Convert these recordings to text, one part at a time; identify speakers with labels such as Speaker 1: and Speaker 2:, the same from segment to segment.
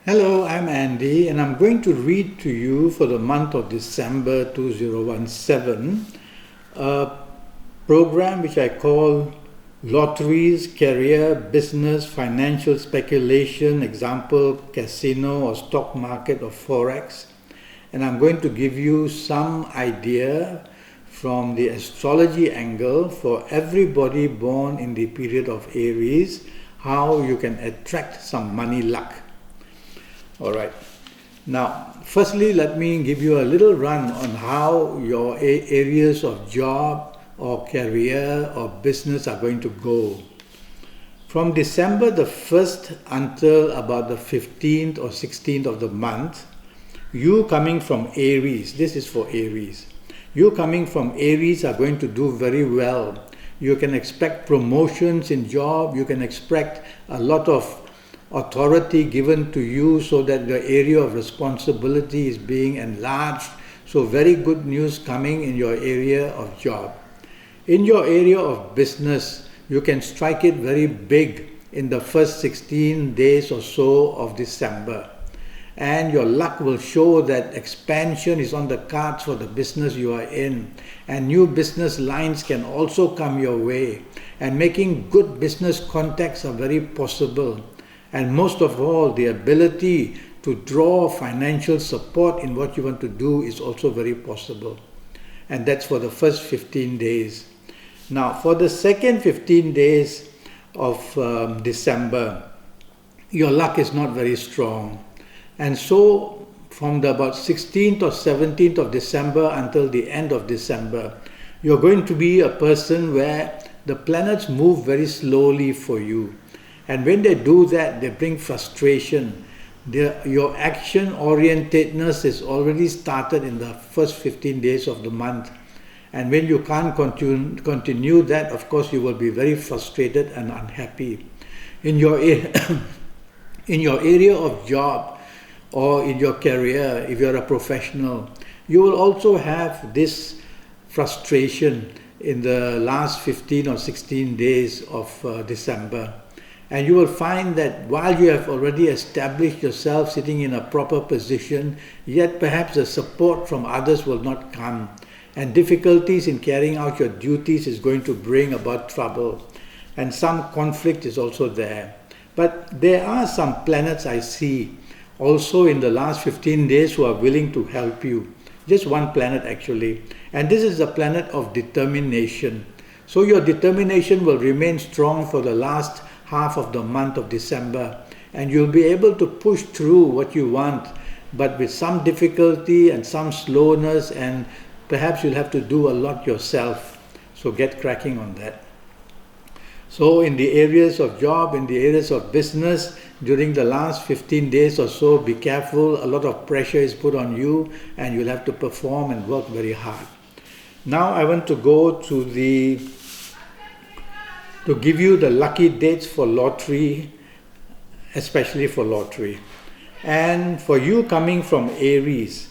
Speaker 1: Hello, I'm Andy, and I'm going to read to you for the month of December 2017 a program which I call Lotteries, Career, Business, Financial Speculation, example, casino or stock market or forex. And I'm going to give you some idea from the astrology angle for everybody born in the period of Aries, how you can attract some money luck. All right. Now, firstly, let me give you a little run on how your areas of job or career or business are going to go. From December the 1st until about the 15th or 16th of the month, you coming from Aries, this is for Aries, you coming from Aries are going to do very well. You can expect promotions in job, you can expect a lot of authority given to you so that the area of responsibility is being enlarged. So very good news coming in your area of job. In your area of business, you can strike it very big in the first 16 days or so of December. And your luck will show that expansion is on the cards for the business you are in. And new business lines can also come your way. And making good business contacts are very possible. And most of all, the ability to draw financial support in what you want to do is also very possible. And that's for the first 15 days. Now, for the second 15 days of December, your luck is not very strong. And so, from the about 16th or 17th of December until the end of December, you're going to be a person where the planets move very slowly for you. And when they do that, they bring frustration. Your action-orientedness is already started in the first 15 days of the month. And when you can't continue that, of course, you will be very frustrated and unhappy. In your area of job or in your career, if you're a professional, you will also have this frustration in the last 15 or 16 days of December. And you will find that while you have already established yourself sitting in a proper position, yet perhaps the support from others will not come. And difficulties in carrying out your duties is going to bring about trouble. And some conflict is also there. But there are some planets I see also in the last 15 days who are willing to help you. Just one planet actually. And this is the planet of determination. So your determination will remain strong for the last half of the month of December, and you'll be able to push through what you want, but with some difficulty and some slowness, and perhaps you'll have to do a lot yourself. So get cracking on that. So in the areas of job, in the areas of business, during the last 15 days or so, be careful. A lot of pressure is put on you and you'll have to perform and work very hard. Now I want to go to give you the lucky dates for lottery, especially for lottery. And for you coming from Aries,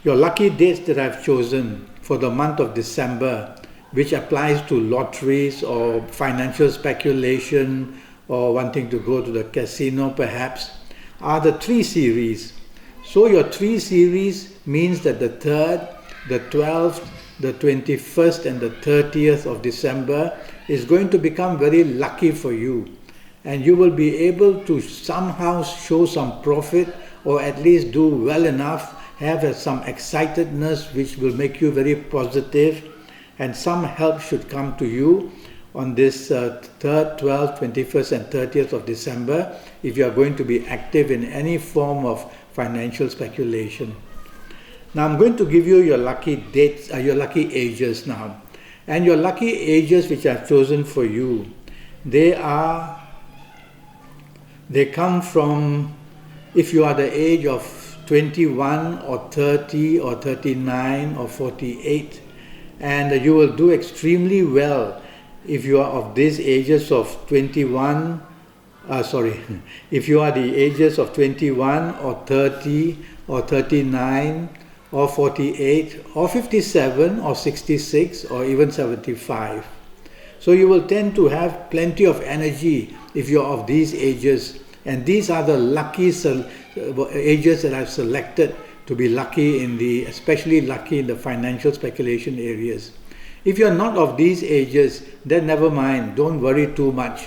Speaker 1: your lucky dates that I've chosen for the month of December, which applies to lotteries or financial speculation or wanting to go to the casino perhaps, are the 3 series. So your 3 series means that the 3rd, the 12th, the 21st and the 30th of December is going to become very lucky for you. And you will be able to somehow show some profit or at least do well enough, have some excitedness which will make you very positive, and some help should come to you on this 3rd, 12th, 21st and 30th of December if you are going to be active in any form of financial speculation. Now I'm going to give you your lucky dates, your lucky ages now. And your lucky ages which I've chosen for you, they come from, if you are the age of 21 or 30 or 39 or 48, and you will do extremely well if you are of these ages of 21, if you are the ages of 21 or 30 or 39 or 48 or 57 or 66 or even 75. So you will tend to have plenty of energy if you're of these ages And these are the lucky ages that I've selected to be lucky especially lucky in the financial speculation areas. If you're not of these ages, then never mind, don't worry too much.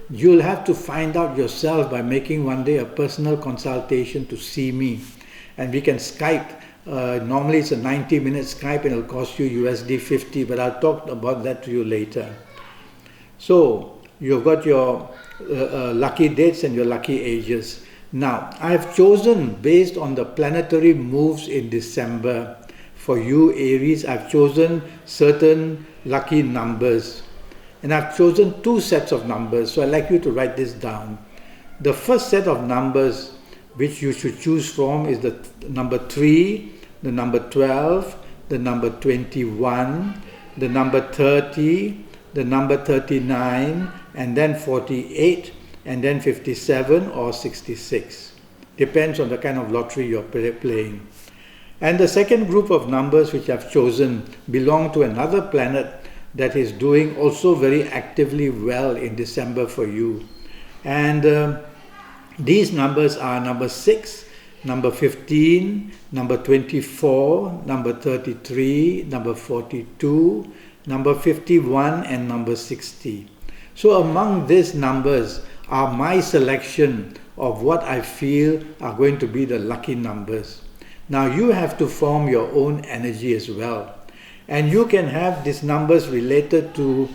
Speaker 1: You'll have to find out yourself by making one day a personal consultation to see me. And we can Skype. Normally it's a 90-minute Skype and it'll cost you USD 50, but I'll talk about that to you later. So you've got your lucky dates and your lucky ages. Now, I have chosen, based on the planetary moves in December, for you Aries, I've chosen certain lucky numbers. And I've chosen 2 sets of numbers, so I'd like you to write this down. The first set of numbers which you should choose from is the number 3, the number 12, the number 21, the number 30, the number 39, and then 48, and then 57 or 66. Depends on the kind of lottery you're playing. And the second group of numbers which I've chosen belong to another planet that is doing also very actively well in December for you. And these numbers are number 6, number 15, number 24, number 33, number 42, number 51, and number 60. So among these numbers are my selection of what I feel are going to be the lucky numbers. Now you have to form your own energy as well. And you can have these numbers related to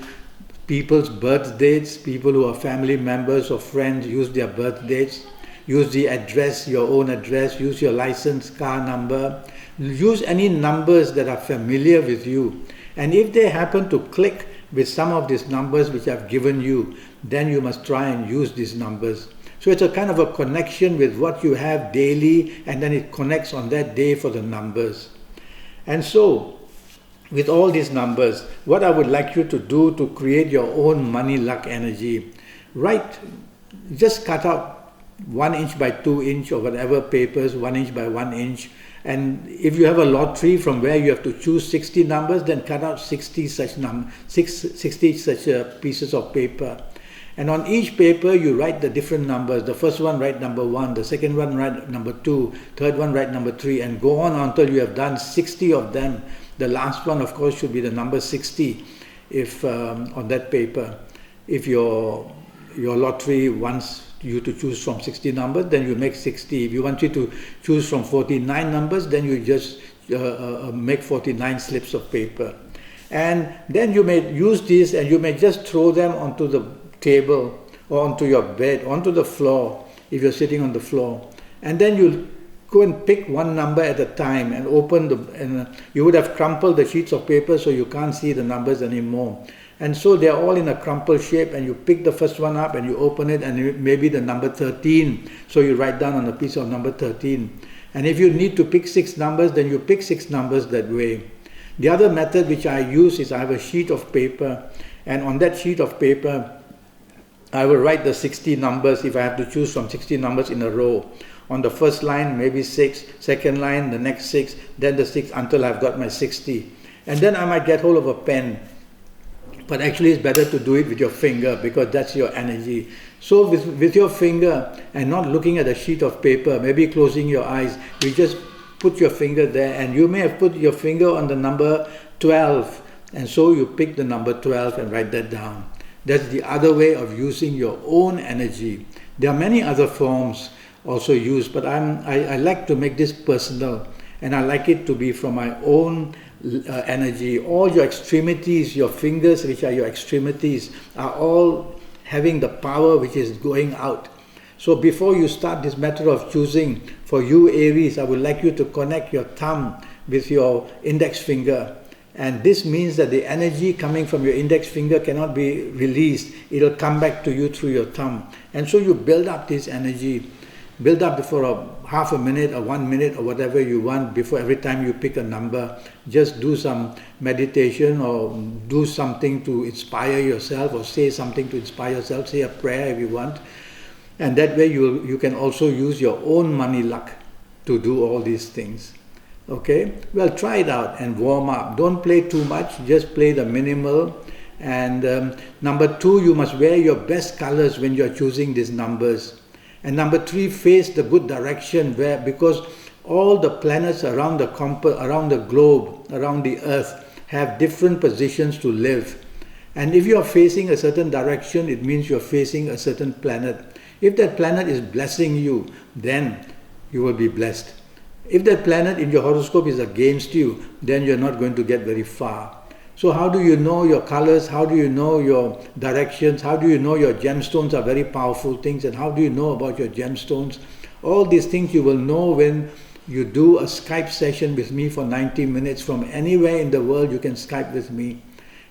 Speaker 1: people's birth dates, people who are family members or friends, use their birth dates, use the address, your own address, use your license, car number, use any numbers that are familiar with you. And if they happen to click with some of these numbers which I've given you, then you must try and use these numbers. So it's a kind of a connection with what you have daily, and then it connects on that day for the numbers. And so, with all these numbers, what I would like you to do to create your own money luck energy, just cut out 1 inch by 2 inch or whatever papers, 1 inch by 1 inch. And if you have a lottery from where you have to choose 60 numbers, then cut out 60 such pieces of paper. And on each paper, you write the different numbers. The first one, write number 1. The second one, write number 2. Third one, write number 3. And go on until you have done 60 of them. The last one, of course, should be the number 60 if on that paper. If your lottery wants you to choose from 60 numbers, then you make 60. If you want you to choose from 49 numbers, then you just make 49 slips of paper. And then you may use these and you may just throw them onto the table or onto your bed, onto the floor, if you're sitting on the floor. And then you go and pick one number at a time and and you would have crumpled the sheets of paper so you can't see the numbers anymore. And so they're all in a crumpled shape, and you pick the first one up and you open it, and it may be the number 13. So you write down on a piece of number 13. And if you need to pick 6 numbers, then you pick 6 numbers that way. The other method which I use is I have a sheet of paper, and on that sheet of paper I will write the 60 numbers if I have to choose from 60 numbers in a row. On the first line, maybe 6, second line, the next 6, then the 6 until I've got my 60. And then I might get hold of a pen. But actually it's better to do it with your finger because that's your energy. So with your finger and not looking at a sheet of paper, maybe closing your eyes, you just put your finger there, and you may have put your finger on the number 12. And so you pick the number 12 and write that down. That's the other way of using your own energy. There are many other forms also used, but I like to make this personal, and I like it to be from my own energy. All your extremities, your fingers, which are your extremities, are all having the power which is going out. So before you start this method of choosing, for you Aries, I would like you to connect your thumb with your index finger. And this means that the energy coming from your index finger cannot be released. It will come back to you through your thumb. And so you build up this energy. Build up for half a minute or 1 minute or whatever you want before every time you pick a number. Just do some meditation or do something to inspire yourself, or say something to inspire yourself. Say a prayer if you want. And that way you can also use your own money luck to do all these things. Okay? Well, try it out and warm up. Don't play too much. Just play the minimal. And number 2, you must wear your best colors when you're choosing these numbers. And number 3, face the good direction, because all the planets around the globe, around the earth, have different positions to live. And if you are facing a certain direction, it means you are facing a certain planet. If that planet is blessing you, then you will be blessed. If that planet in your horoscope is against you, then you're not going to get very far. So how do you know your colors? How do you know your directions? How do you know your gemstones are very powerful things? And how do you know about your gemstones? All these things you will know when you do a Skype session with me for 90 minutes. From anywhere in the world you can Skype with me.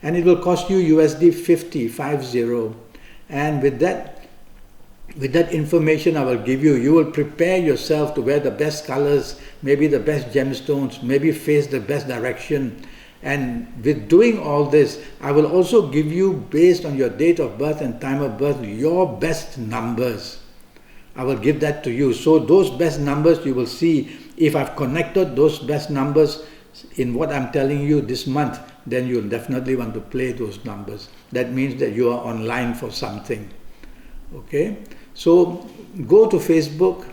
Speaker 1: And it will cost you USD 50. And with that information I will give you, you will prepare yourself to wear the best colors, maybe the best gemstones, maybe face the best direction. And with doing all this, I will also give you, based on your date of birth and time of birth, your best numbers. I will give that to you. So those best numbers you will see. If I've connected those best numbers in what I'm telling you this month, then you'll definitely want to play those numbers. That means that you are online for something. Okay? So go to Facebook,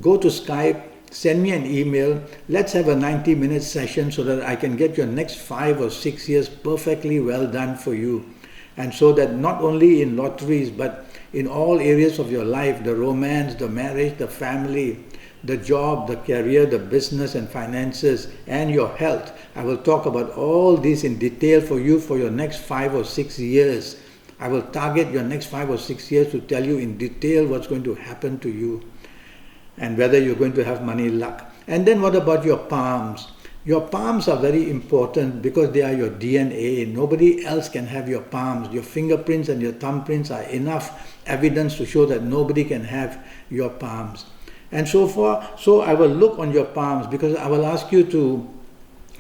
Speaker 1: go to Skype, send me an email. Let's have a 90-minute session so that I can get your next 5 or 6 years perfectly well done for you. And so that not only in lotteries, but in all areas of your life, the romance, the marriage, the family, the job, the career, the business and finances, and your health. I will talk about all this in detail for you for your next 5 or 6 years. I will target your next 5 or 6 years to tell you in detail what's going to happen to you and whether you're going to have money luck. And then what about your palms? Your palms are very important because they are your DNA. Nobody else can have your palms. Your fingerprints and your thumbprints are enough evidence to show that nobody can have your palms. And so I will look on your palms, because I will ask you to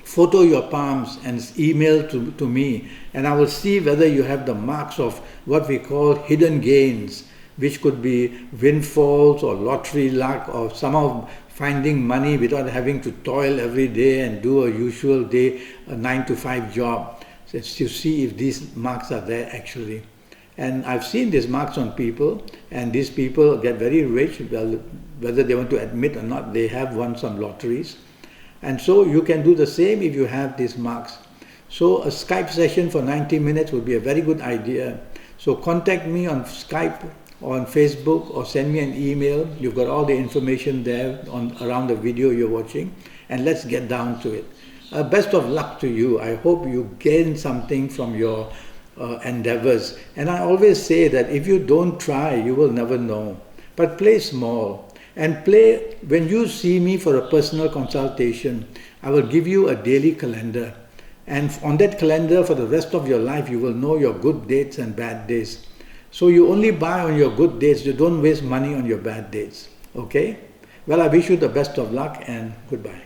Speaker 1: photo your palms and email to me, and I will see whether you have the marks of what we call hidden gains, which could be windfalls or lottery luck or somehow finding money without having to toil every day and do a usual day, a 9-to-5 job. So to see if these marks are there actually. And I've seen these marks on people, and these people get very rich, well, whether they want to admit or not, they have won some lotteries. And so you can do the same if you have these marks. So a Skype session for 90 minutes would be a very good idea. So contact me on Skype or on Facebook, or send me an email. You've got all the information there around the video you're watching, and let's get down to it. Best of luck to you. I hope you gain something from your endeavors. And I always say that if you don't try, you will never know. But play small, and play. When you see me for a personal consultation, I will give you a daily calendar, and on that calendar for the rest of your life you will know your good dates and bad days. So you only buy on your good dates. You don't waste money on your bad dates. Okay? Well, I wish you the best of luck, and goodbye.